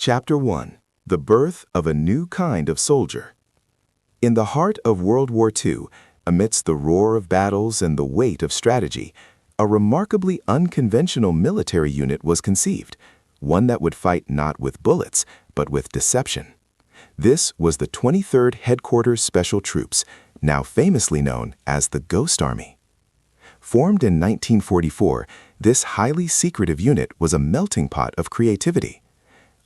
Chapter 1. The Birth of a New Kind of Soldier. In the heart of World War II, amidst the roar of battles and the weight of strategy, a remarkably unconventional military unit was conceived, one that would fight not with bullets, but with deception. This was the 23rd Headquarters Special Troops, now famously known as the Ghost Army. Formed in 1944, this highly secretive unit was a melting pot of creativity.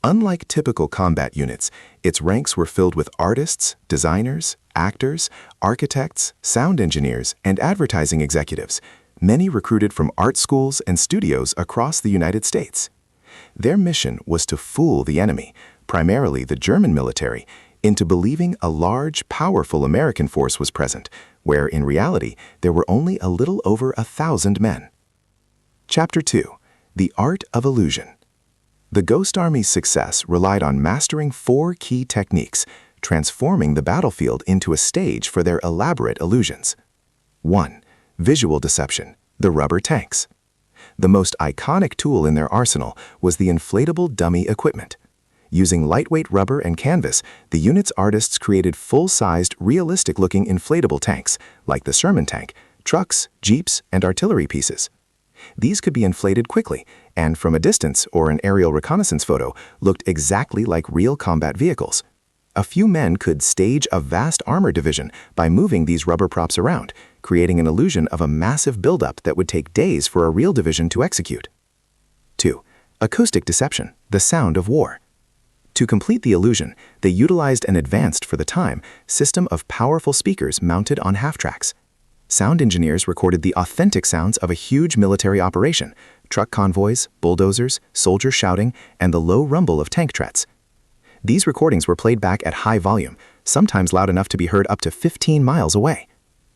Unlike typical combat units, its ranks were filled with artists, designers, actors, architects, sound engineers, and advertising executives, many recruited from art schools and studios across the United States. Their mission was to fool the enemy, primarily the German military, into believing a large, powerful American force was present, where in reality there were only a little over 1,000 men. Chapter 2. The Art of Illusion. The Ghost Army's success relied on mastering 4 key techniques, transforming the battlefield into a stage for their elaborate illusions. 1. Visual deception, the rubber tanks. The most iconic tool in their arsenal was the inflatable dummy equipment. Using lightweight rubber and canvas, the unit's artists created full-sized, realistic-looking inflatable tanks, like the Sherman tank, trucks, jeeps, and artillery pieces. These could be inflated quickly, and from a distance or an aerial reconnaissance photo, looked exactly like real combat vehicles. A few men could stage a vast armor division by moving these rubber props around, creating an illusion of a massive buildup that would take days for a real division to execute. 2. Acoustic deception, the sound of war. To complete the illusion, they utilized an advanced, for the time, system of powerful speakers mounted on half-tracks. Sound engineers recorded the authentic sounds of a huge military operation, truck convoys, bulldozers, soldiers shouting, and the low rumble of tank treads. These recordings were played back at high volume, sometimes loud enough to be heard up to 15 miles away.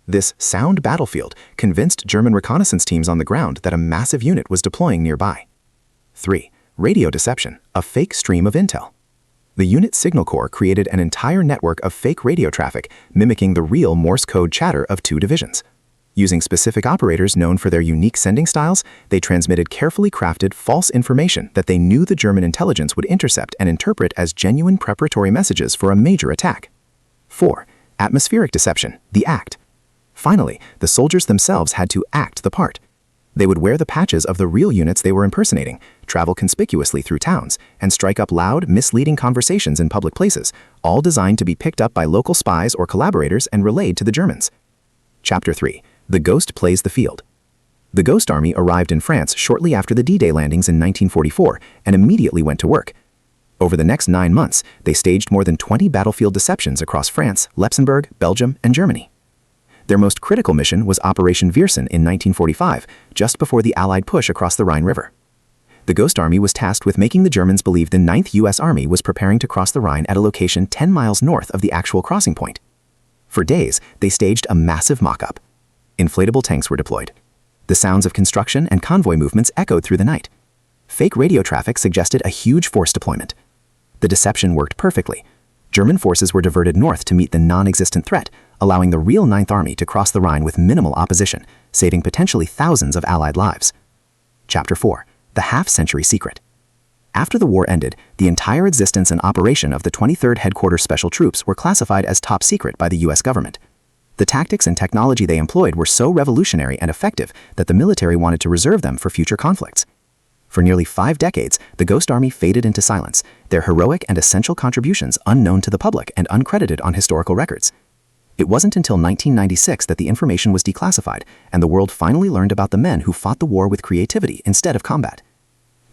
This sound battlefield convinced German reconnaissance teams on the ground that a massive unit was deploying nearby. 3. Radio deception, a fake stream of intel. The unit signal corps created an entire network of fake radio traffic, mimicking the real Morse code chatter of 2 divisions. Using specific operators known for their unique sending styles, they transmitted carefully crafted false information that they knew the German intelligence would intercept and interpret as genuine preparatory messages for a major attack. 4. Atmospheric deception, the act. Finally, the soldiers themselves had to act the part. They would wear the patches of the real units they were impersonating, travel conspicuously through towns, and strike up loud, misleading conversations in public places, all designed to be picked up by local spies or collaborators and relayed to the Germans. Chapter 3. The Ghost Plays the Field. The Ghost Army arrived in France shortly after the D-Day landings in 1944 and immediately went to work. Over the next 9 months, they staged more than 20 battlefield deceptions across France, Luxembourg, Belgium, and Germany. Their most critical mission was Operation Viersen in 1945, just before the Allied push across the Rhine River. The Ghost Army was tasked with making the Germans believe the 9th U.S. Army was preparing to cross the Rhine at a location 10 miles north of the actual crossing point. For days, they staged a massive mock-up. Inflatable tanks were deployed. The sounds of construction and convoy movements echoed through the night. Fake radio traffic suggested a huge force deployment. The deception worked perfectly. German forces were diverted north to meet the non-existent threat, allowing the real 9th Army to cross the Rhine with minimal opposition, saving potentially thousands of Allied lives. Chapter 4. The Half-Century Secret. After the war ended, the entire existence and operation of the 23rd Headquarters Special Troops were classified as top secret by the U.S. government. The tactics and technology they employed were so revolutionary and effective that the military wanted to reserve them for future conflicts. For nearly 5 decades, the Ghost Army faded into silence, their heroic and essential contributions unknown to the public and uncredited on historical records. It wasn't until 1996 that the information was declassified, and the world finally learned about the men who fought the war with creativity instead of combat.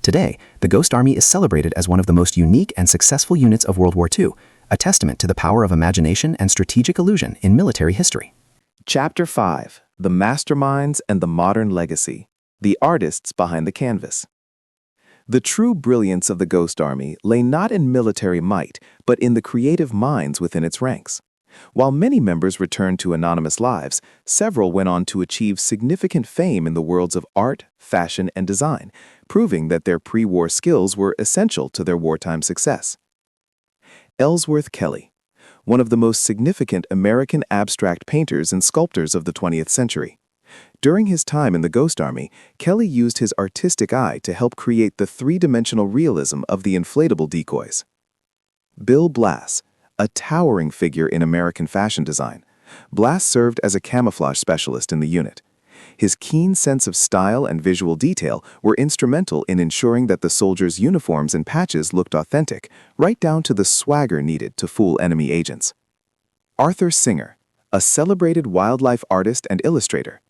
Today, the Ghost Army is celebrated as one of the most unique and successful units of World War II, a testament to the power of imagination and strategic illusion in military history. Chapter 5. The Masterminds and the Modern Legacy. The Artists Behind the Canvas. The true brilliance of the Ghost Army lay not in military might, but in the creative minds within its ranks. While many members returned to anonymous lives, several went on to achieve significant fame in the worlds of art, fashion, and design, proving that their pre-war skills were essential to their wartime success. Ellsworth Kelly, one of the most significant American abstract painters and sculptors of the 20th century. During his time in the Ghost Army, Kelly used his artistic eye to help create the three-dimensional realism of the inflatable decoys. Bill Blass, a towering figure in American fashion design, Blass served as a camouflage specialist in the unit. His keen sense of style and visual detail were instrumental in ensuring that the soldiers' uniforms and patches looked authentic, right down to the swagger needed to fool enemy agents. Arthur Singer, a celebrated wildlife artist and illustrator.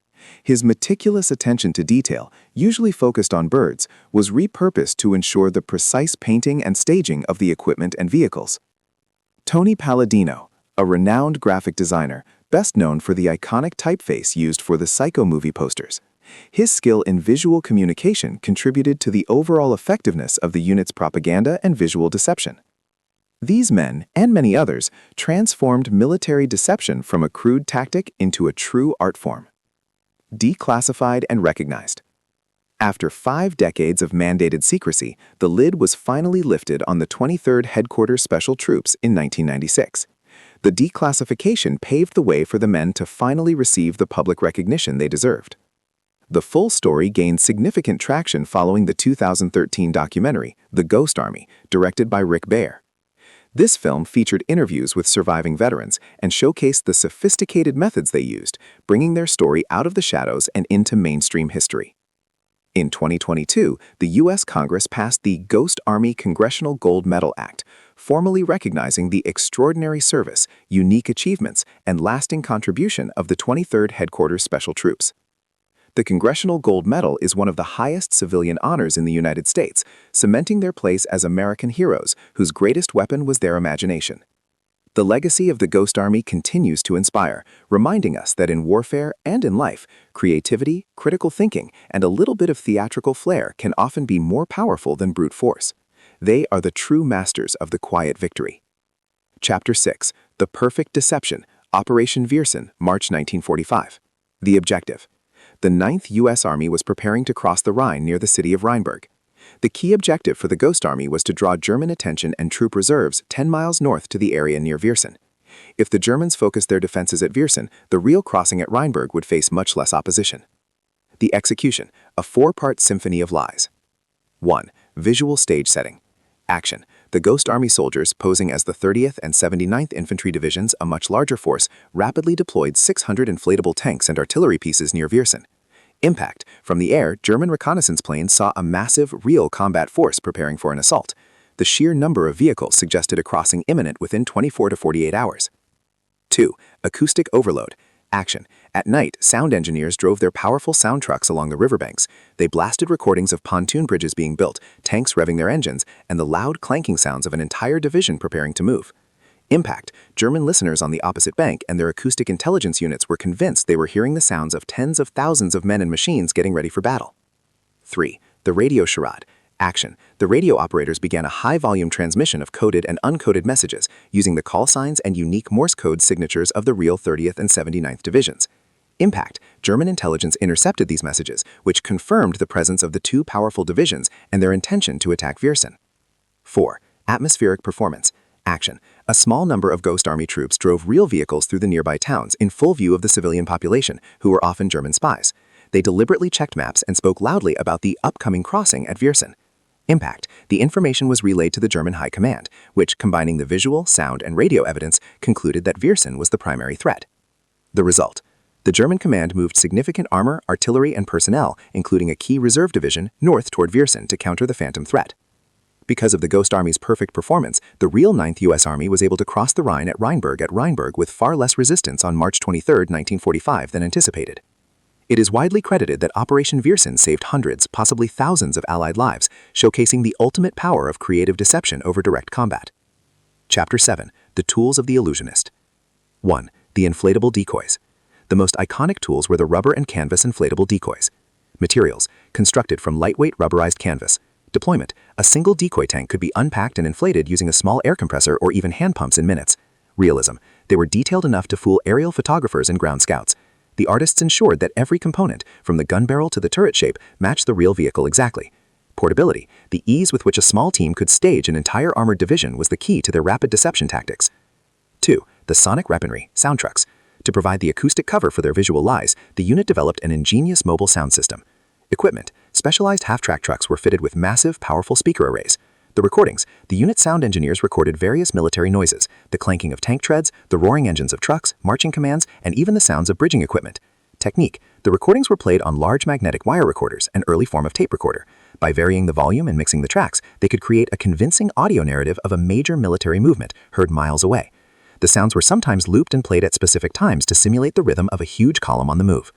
His meticulous attention to detail, usually focused on birds, was repurposed to ensure the precise painting and staging of the equipment and vehicles. Tony Palladino, a renowned graphic designer, best known for the iconic typeface used for the Psycho movie posters. His skill in visual communication contributed to the overall effectiveness of the unit's propaganda and visual deception. These men, and many others, transformed military deception from a crude tactic into a true art form. Declassified and recognized. After 5 decades of mandated secrecy, the lid was finally lifted on the 23rd Headquarters Special Troops in 1996. The declassification paved the way for the men to finally receive the public recognition they deserved. The full story gained significant traction following the 2013 documentary, The Ghost Army, directed by Rick Baer. This film featured interviews with surviving veterans and showcased the sophisticated methods they used, bringing their story out of the shadows and into mainstream history. In 2022, the U.S. Congress passed the Ghost Army Congressional Gold Medal Act, formally recognizing the extraordinary service, unique achievements, and lasting contribution of the 23rd Headquarters Special Troops. The Congressional Gold Medal is one of the highest civilian honors in the United States, cementing their place as American heroes whose greatest weapon was their imagination. The legacy of the Ghost Army continues to inspire, reminding us that in warfare and in life, creativity, critical thinking, and a little bit of theatrical flair can often be more powerful than brute force. They are the true masters of the quiet victory. Chapter 6, The Perfect Deception, Operation Viersen, March 1945. The objective. The 9th U.S. Army was preparing to cross the Rhine near the city of Rheinberg. The key objective for the Ghost Army was to draw German attention and troop reserves 10 miles north to the area near Viersen. If the Germans focused their defenses at Viersen, the real crossing at Rheinberg would face much less opposition. The execution, a 4-part symphony of lies. 1. Visual stage setting. Action. The Ghost Army soldiers, posing as the 30th and 79th Infantry Divisions, a much larger force, rapidly deployed 600 inflatable tanks and artillery pieces near Viersen. Impact. From the air, German reconnaissance planes saw a massive, real combat force preparing for an assault. The sheer number of vehicles suggested a crossing imminent within 24 to 48 hours. 2. Acoustic overload. Action. At night, sound engineers drove their powerful sound trucks along the riverbanks. They blasted recordings of pontoon bridges being built, tanks revving their engines, and the loud clanking sounds of an entire division preparing to move. Impact. German listeners on the opposite bank and their acoustic intelligence units were convinced they were hearing the sounds of tens of thousands of men and machines getting ready for battle. 3. The radio charade. Action. The radio operators began a high-volume transmission of coded and uncoded messages using the call signs and unique Morse code signatures of the real 30th and 79th Divisions. Impact. German intelligence intercepted these messages, which confirmed the presence of the 2 powerful divisions and their intention to attack Viersen. 4. Atmospheric performance. Action. A small number of Ghost Army troops drove real vehicles through the nearby towns in full view of the civilian population, who were often German spies. They deliberately checked maps and spoke loudly about the upcoming crossing at Viersen. Impact. The information was relayed to the German High Command, which, combining the visual, sound, and radio evidence, concluded that Viersen was the primary threat. The result. The German command moved significant armor, artillery, and personnel, including a key reserve division, north toward Viersen to counter the Phantom threat. Because of the Ghost Army's perfect performance, the real 9th U.S. Army was able to cross the Rhine at Rheinberg with far less resistance on March 23, 1945 than anticipated. It is widely credited that Operation Viersen saved hundreds, possibly thousands of Allied lives, showcasing the ultimate power of creative deception over direct combat. Chapter 7. The Tools of the Illusionist. 1. The inflatable decoys. The most iconic tools were the rubber and canvas inflatable decoys. Materials. Constructed from lightweight rubberized canvas. Deployment. A single decoy tank could be unpacked and inflated using a small air compressor or even hand pumps in minutes. Realism. They were detailed enough to fool aerial photographers and ground scouts. The artists ensured that every component, from the gun barrel to the turret shape, matched the real vehicle exactly. Portability. The ease with which a small team could stage an entire armored division was the key to their rapid deception tactics. 2. The sonic weaponry, sound trucks. To provide the acoustic cover for their visual lies, the unit developed an ingenious mobile sound system. Equipment: specialized half-track trucks were fitted with massive, powerful speaker arrays. The recordings: the unit sound engineers recorded various military noises, the clanking of tank treads, the roaring engines of trucks, marching commands, and even the sounds of bridging equipment. Technique: the recordings were played on large magnetic wire recorders, an early form of tape recorder. By varying the volume and mixing the tracks, they could create a convincing audio narrative of a major military movement heard miles away. The sounds were sometimes looped and played at specific times to simulate the rhythm of a huge column on the move.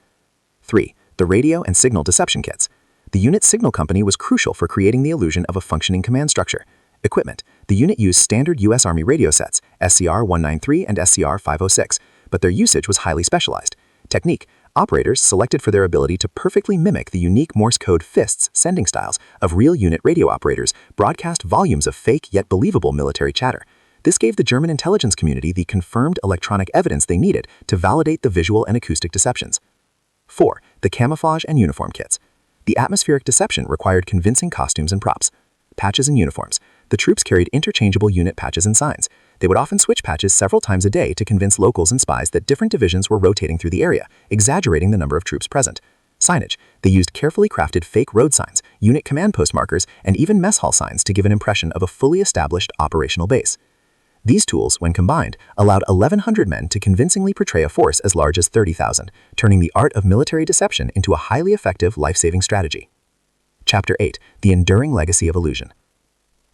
3. The radio and signal deception kits. The unit's signal company was crucial for creating the illusion of a functioning command structure. Equipment: the unit used standard U.S. Army radio sets, SCR-193 and SCR-506, but their usage was highly specialized. Technique: operators, selected for their ability to perfectly mimic the unique Morse code fists sending styles of real unit radio operators, broadcast volumes of fake yet believable military chatter. This gave the German intelligence community the confirmed electronic evidence they needed to validate the visual and acoustic deceptions. 4. The camouflage and uniform kits. The atmospheric deception required convincing costumes and props. Patches and uniforms. The troops carried interchangeable unit patches and signs. They would often switch patches several times a day to convince locals and spies that different divisions were rotating through the area, exaggerating the number of troops present. Signage. They used carefully crafted fake road signs, unit command post markers, and even mess hall signs to give an impression of a fully established operational base. These tools, when combined, allowed 1,100 men to convincingly portray a force as large as 30,000, turning the art of military deception into a highly effective life-saving strategy. Chapter 8. The Enduring Legacy of Illusion.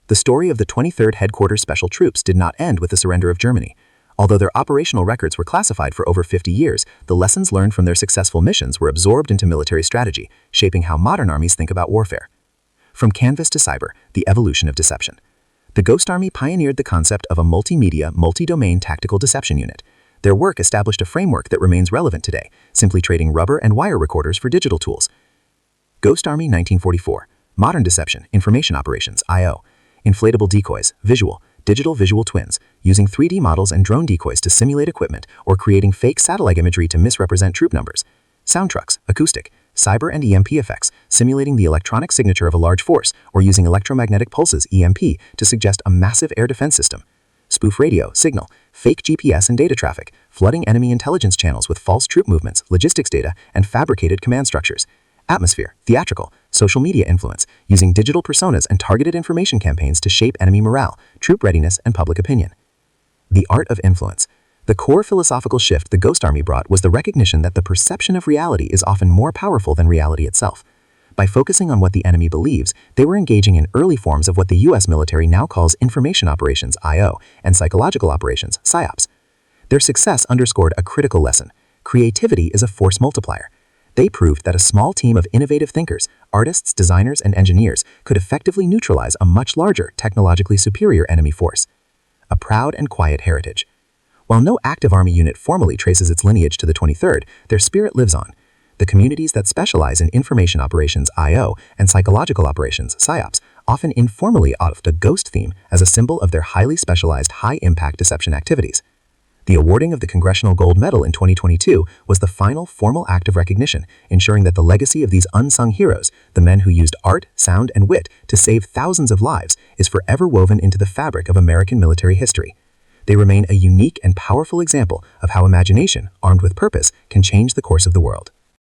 The story of the 23rd Headquarters Special Troops did not end with the surrender of Germany. Although their operational records were classified for over 50 years, the lessons learned from their successful missions were absorbed into military strategy, shaping how modern armies think about warfare. From canvas to cyber, the evolution of deception. The Ghost Army pioneered the concept of a multimedia, multi-domain tactical deception unit. Their work established a framework that remains relevant today, simply trading rubber and wire recorders for digital tools. Ghost Army 1944. Modern deception, information operations, I.O. Inflatable decoys, digital visual twins, using 3D models and drone decoys to simulate equipment or creating fake satellite imagery to misrepresent troop numbers. Sound trucks, acoustic, cyber and EMP effects, simulating the electronic signature of a large force or using electromagnetic pulses, EMP, to suggest a massive air defense system. Spoof radio, signal, fake GPS and data traffic, flooding enemy intelligence channels with false troop movements, logistics data, and fabricated command structures. Atmosphere, theatrical, social media influence, using digital personas and targeted information campaigns to shape enemy morale, troop readiness, and public opinion. The art of influence. The core philosophical shift the Ghost Army brought was the recognition that the perception of reality is often more powerful than reality itself. By focusing on what the enemy believes, they were engaging in early forms of what the U.S. military now calls information operations, I.O., and psychological operations, PSYOPs. Their success underscored a critical lesson. Creativity is a force multiplier. They proved that a small team of innovative thinkers, artists, designers, and engineers could effectively neutralize a much larger, technologically superior enemy force. A proud and quiet heritage. While no active Army unit formally traces its lineage to the 23rd, their spirit lives on. The communities that specialize in information operations, I.O., and psychological operations, PSYOPs, often informally adopt a ghost theme as a symbol of their highly specialized, high-impact deception activities. The awarding of the Congressional Gold Medal in 2022 was the final formal act of recognition, ensuring that the legacy of these unsung heroes, the men who used art, sound, and wit to save thousands of lives, is forever woven into the fabric of American military history. They remain a unique and powerful example of how imagination, armed with purpose, can change the course of the world.